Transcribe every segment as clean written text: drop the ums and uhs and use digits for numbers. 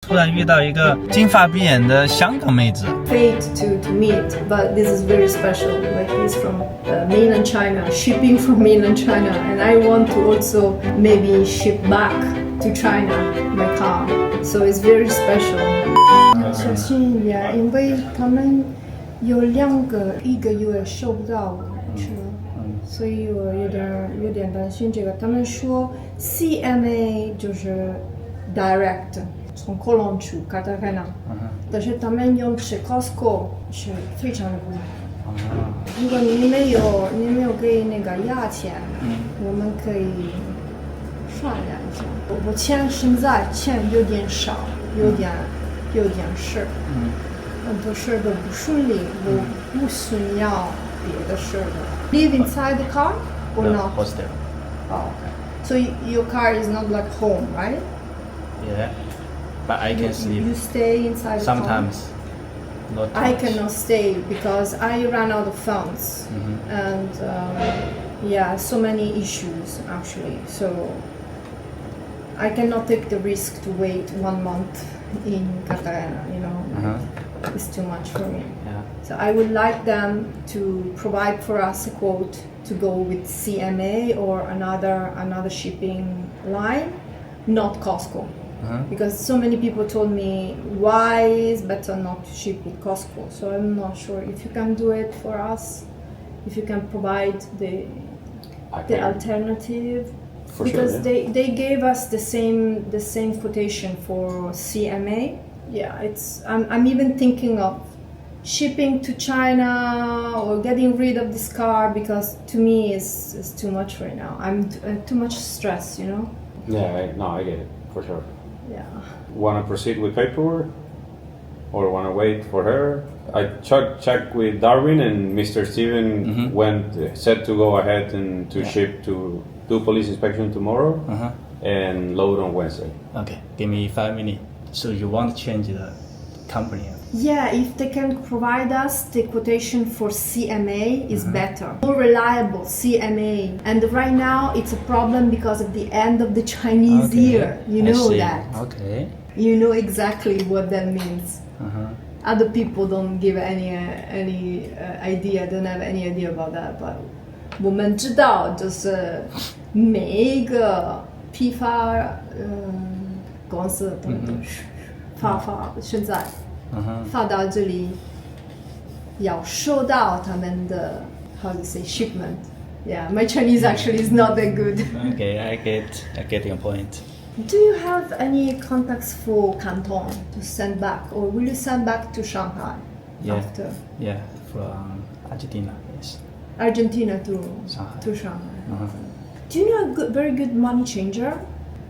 突然遇到一个金发碧眼的香港妹子。Fate to meet, but this is very special. Like he's from mainland China, shipping from mainland China, and I want to also maybe ship back to China my car. So it's very special. 小心一点，因为他们有2个1个月收不到车，所以我有点担心这个。他们说 CMA 就是 direct 从科隆去卡塔卡纳，但是他们用去 Costco 是非常贵。如果你没有给那个压钱，我们可以商量一下。我现在钱有点少，有点事，很多事都不顺利，我不需要别的事的。Live inside the car or not? Hostel. Oh, so your car is not like home, right? Yeah, but I can sleep. You stay inside the car? Sometimes. Not I much. cannot stay because I ran out of funds and so many issues actually. So I cannot take the risk to wait 1 month in Cartagena, It's too much for me. Yeah. So I would like them to provide for us a quote to go with CMA or another shipping line, not Costco. Because so many people told me why it's better not to ship with Costco. So I'm not sure if you can do it for us, if you can provide the alternative. For because sure, yeah. they gave us the same quotation for CMA. Yeah, I'm even thinking of shipping to China or getting rid of this car because to me it's too much right now. I'm too much stress, Yeah, I get it, for sure. Yeah. Want to proceed with paperwork? Or want to wait for her? I checked with Darwin and Mr. Steven said to go ahead and to ship to do police inspection tomorrow and load on Wednesday. Okay, give me 5 minutes. So you want to change the company? Yeah, if they can provide us the quotation for CMA is better. More reliable CMA. And right now it's a problem because of the end of the Chinese year. You know that. Okay. You know exactly what that means. Other people don't give any idea, don't have any idea about that. But 我们知道就是每一个批发公司都是发现在发到这里要收到他们的 how to say shipment. Yeah, my Chinese actually is not that good. Okay, I get your point. Do you have any contacts for Canton to send back, or will you send back to Shanghai after? Yeah, from Argentina, yes. Argentina to Shanghai. Do you know a very good money changer?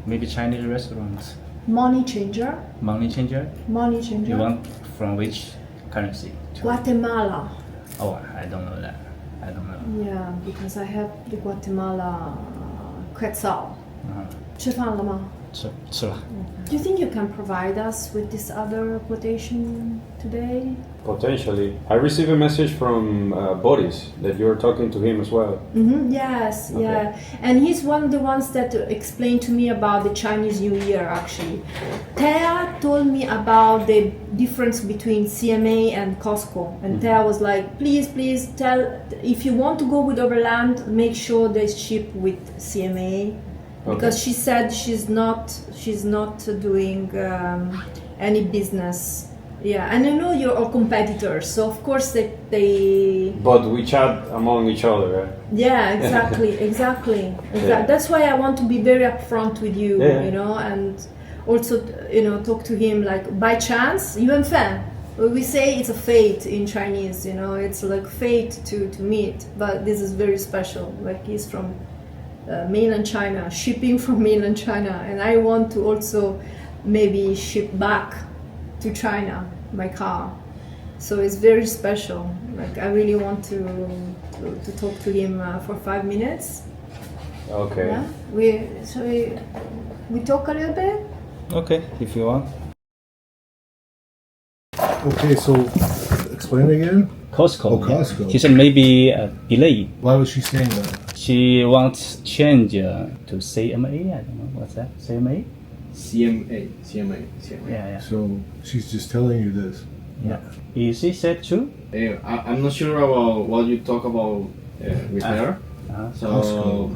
Maybe Chinese restaurants. Money changer? Money changer? Money changer? You want from which currency? Guatemala. Oh, I don't know that. I don't know. Yeah, because I have the Guatemala quetzal. 吃饭了吗？吃了。Do you think you can provide us with this other quotation today? Potentially. I received a message from Boris that you're talking to him as well. Yes, Okay. yeah. And he's one of the ones that explained to me about the Chinese New Year actually. Thea told me about the difference between CMA and Costco. And Thea was like, please tell, if you want to go with Overland, make sure they ship with CMA. Because she said she's not doing any business. Yeah, and I know you're all competitors, so of course they. But we chat among each other, right? Yeah, exactly. Yeah. That's why I want to be very upfront with you, Yeah. and also talk to him like by chance, even fan. We say it's a fate in Chinese, it's like fate to meet, but this is very special. Like he's from mainland China, shipping from mainland China, and I want to also maybe ship back to China my car. So it's very special. Like I really want to talk to him for 5 minutes. Okay. Yeah? We talk a little bit. Okay, if you want. Okay, so explain again. Costco. Oh, Costco. She said maybe delay. Why was she saying that? She wants change to CMA. I don't know what's that. CMA. CMA. Yeah. So she's just telling you this. Yeah. Is she said too? I'm not sure about what you talk about with her. Uh-huh. So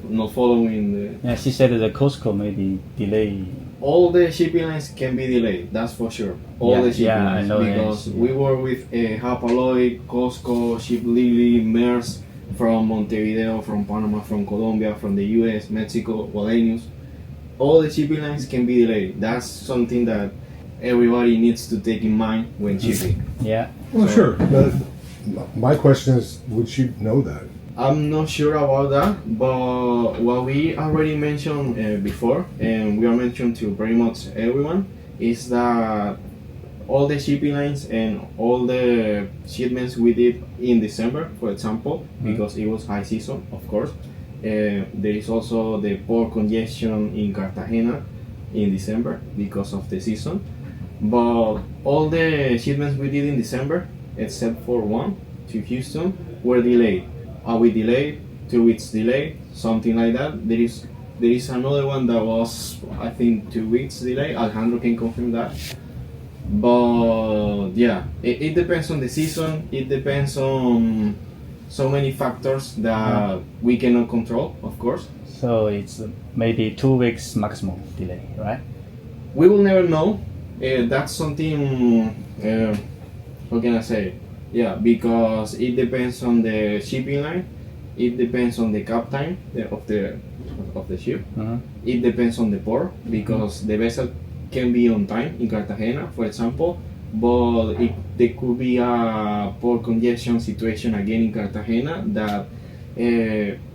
not following the. Yeah, she said the Costco may be delayed. All the shipping lines can be delayed. That's for sure. All the shipping I lines know because that. we work with Hapaloy, Costco, Ship Lily, Maersk from Montevideo, from Panama, from Colombia, from the U.S., Mexico, Wallenius. All the shipping lines can be delayed. That's something that everybody needs to take in mind when shipping. Yeah. Well, sure. But my question is, would she know that? I'm not sure about that, but what we already mentioned before, and we are mentioned to pretty much everyone, is that all the shipping lines and all the shipments we did in December, for example, because it was high season, of course. There is also the port congestion in Cartagena in December because of the season. But all the shipments we did in December, except for one to Houston, were delayed. Are we delayed? 2 weeks delay, something like that. There is another one that was, I think, 2 weeks delay. Alejandro can confirm that. But yeah, it depends on the season. It depends on so many factors that we cannot control, of course. So it's maybe 2 weeks maximum delay, right? We will never know. That's something. How can I say? Yeah, because it depends on the shipping line. It depends on the cap time of the ship. Uh-huh. It depends on the port because the vessel can be on time in Cartagena, for example, but there could be a port congestion situation again in Cartagena that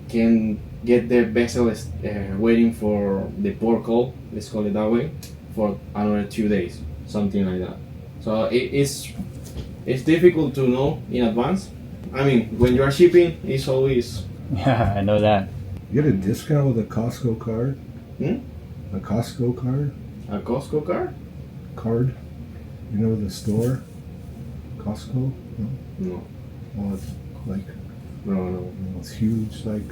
can get the vessel waiting for the port call, let's call it that way, for another 2 days, something like that. So it's difficult to know in advance. I mean, when you are shipping, it's always. Yeah, I know that. You get a discount with a Costco card? Hmm? A Costco card? A Costco card? Card? You know the store? Costco? No? No. Well, it's like, No. it's huge, like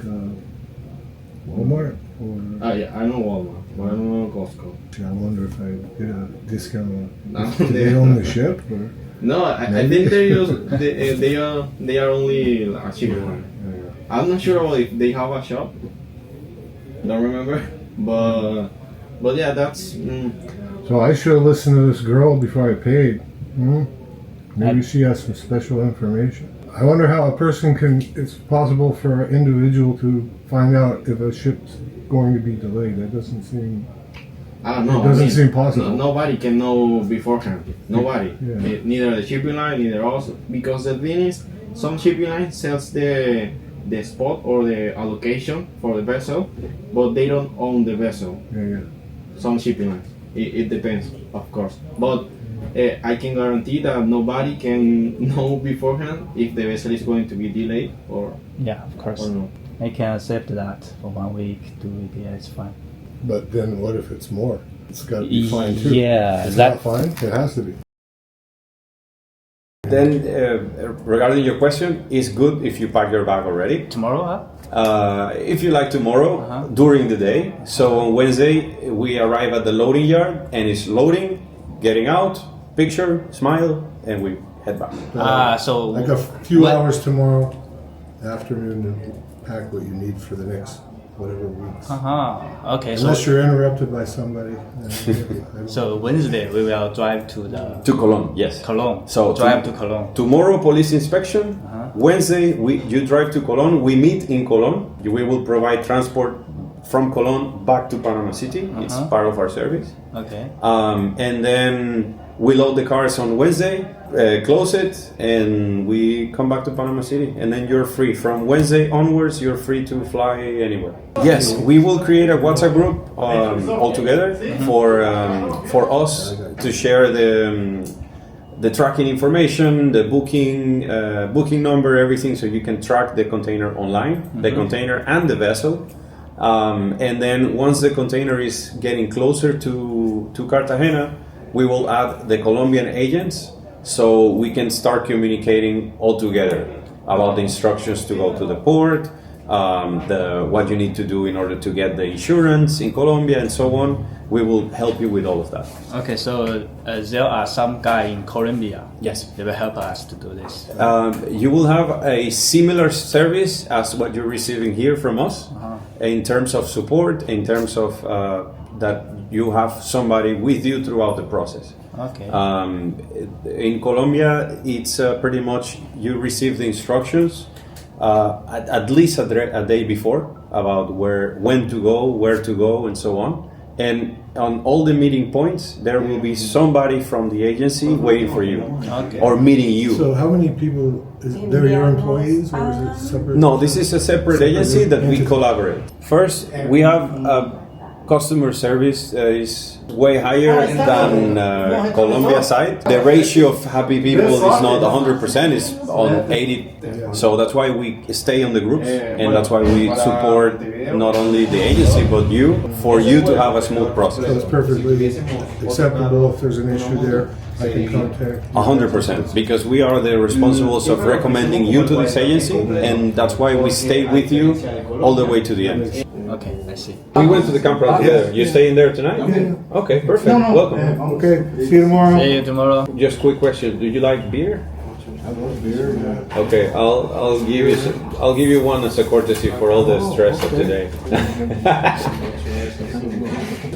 Walmart or. Yeah, I know Walmart, but I don't know Costco. I wonder if I get a discount. No, Do they own the ship? Or? No, I think they are only a shipping line. I'm not sure about if they have a shop. Don't remember, but yeah, that's. So I should have listened to this girl before I paid. Maybe she has some special information. I wonder how a person it's possible for an individual to find out if a ship's going to be delayed. That doesn't seem. I don't know. It doesn't seem possible. Nobody can know beforehand. Nobody. Yeah. Neither the shipping line, neither us. Because the thing is, some shipping line sells the spot or the allocation for the vessel, but they don't own the vessel. Yeah. Some shipping lines. It depends, of course. But I can guarantee that nobody can know beforehand if the vessel is going to be delayed or. Yeah, of course. Or no. I can accept that for 1 week, 2 weeks. Yeah, it's fine. But then what if it's more? It's got to be fine too. Yeah, it's not fine. It has to be. Then, regarding your question, it's good if you pack your bag already. Tomorrow, huh? If you like tomorrow, during the day. So on Wednesday, we arrive at the loading yard and it's loading, getting out, picture, smile, and we head back. So like a few hours tomorrow afternoon to pack what you need for the next whatever weeks. Okay. Unless you're interrupted by somebody. So Wednesday we will drive to Cologne. Yes. Cologne. So drive to Cologne. Tomorrow police inspection. Wednesday you drive to Cologne. We meet in Cologne. We will provide transport from Cologne back to Panama City. It's part of our service. Okay. And then we load the cars on Wednesday, close it, and we come back to Panama City. And then you're free. From Wednesday onwards, you're free to fly anywhere. Yes, we will create a WhatsApp group all together for us to share the tracking information, the booking number, everything, so you can track the container online, the container and the vessel. And then once the container is getting closer to Cartagena, we will add the Colombian agents so we can start communicating all together about the instructions to go to the port, what you need to do in order to get the insurance in Colombia and so on. We will help you with all of that. Okay, so there are some guy in Colombia. Yes. They will help us to do this. You will have a similar service as what you're receiving here from us in terms of support, in terms of that you have somebody with you throughout the process. Okay. In Colombia, it's pretty much you receive the instructions at least a day before about when to go, where to go, and so on. And on all the meeting points, there will be somebody from the agency waiting for you or meeting you. So how many people, they're your employees or is it separate? No, this is a separate agency that we collaborate. First, we have customer service is way higher than Colombia side. The ratio of happy people is not 100%, it's on 80. So that's why we stay on the groups and that's why we support not only the agency but you, for you to have a smooth process. So it's perfectly acceptable if there's an issue there, I can contact. 100%, because we are the responsibles of recommending you to this agency and that's why we stay with you all the way to the end. Okay, I see. We went to the campground together. You staying there tonight? Yeah. Okay, perfect. Welcome. Okay, see you tomorrow. See you tomorrow. Just quick question. Do you like beer? I love beer, yeah. Okay, I'll give you one as a courtesy for all the stress of today.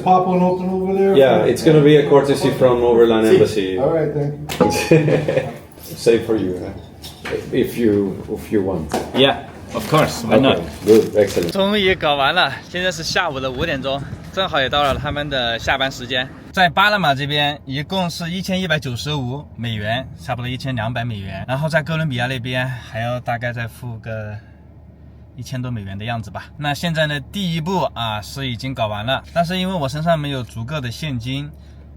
Pop one open over there? Yeah, it's gonna be a courtesy from Overland Embassy. All right, thank you. Save for you, if you want. Yeah, of course. Why not? Good, excellent. 终于搞完了，现在是下午的5点钟，正好也到了他们的下班时间。在巴拿马这边一共是1195美元，差不多1200美元。然后在哥伦比亚那边还要大概再付个1000多美元的样子吧。那现在呢，第一步啊是已经搞完了，但是因为我身上没有足够的现金，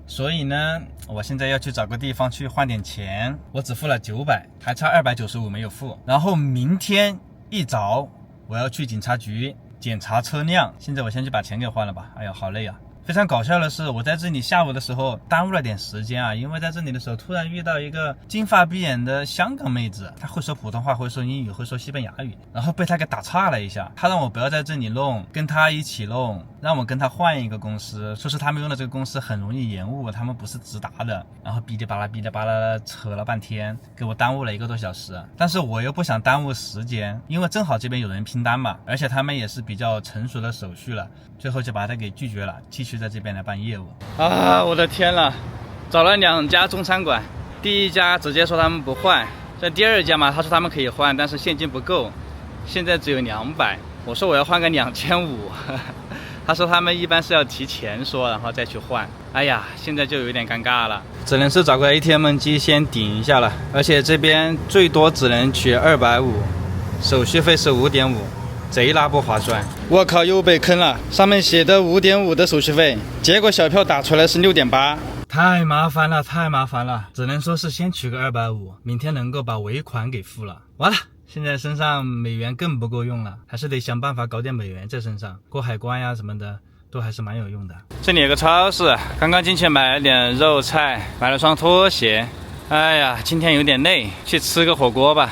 所以呢，我现在要去找个地方去换点钱。我只付了900，还差295没有付。然后明天一早我要去警察局检查车辆，现在我先去把钱给换了吧。哎呀，好累啊！非常搞笑的是，我在这里下午的时候耽误了点时间啊，因为在这里的时候突然遇到一个金发碧眼的香港妹子，她会说普通话，会说英语，会说西班牙语，然后被她给打岔了一下。她让我不要在这里弄，跟她一起弄，让我跟她换一个公司，说是他们用的这个公司很容易延误，他们不是直达的，然后哔哩吧啦扯了半天，给我耽误了1个多小时。但是我又不想耽误时间，因为正好这边有人拼单嘛，而且他们也是比较成熟的手续了，最后就把他给拒绝了，继续在这边来办业务啊！我的天了，找了2家中餐馆，第一家直接说他们不换，在第二家嘛，他说他们可以换，但是现金不够，现在只有200，我说我要换个2500，他说他们一般是要提前说，然后再去换。哎呀，现在就有点尴尬了，只能是找个 ATM 机先顶一下了，而且这边最多只能取250，手续费是5.5。贼拉不划算！我靠，又被坑了！上面写的5.5的手续费，结果小票打出来是6.8，太麻烦了，太麻烦了！只能说是先取个250，明天能够把尾款给付了。完了，现在身上美元更不够用了，还是得想办法搞点美元在身上，过海关呀什么的都还是蛮有用的。这里有个超市，刚刚进去买了点肉菜，买了双拖鞋。哎呀，今天有点累，去吃个火锅吧。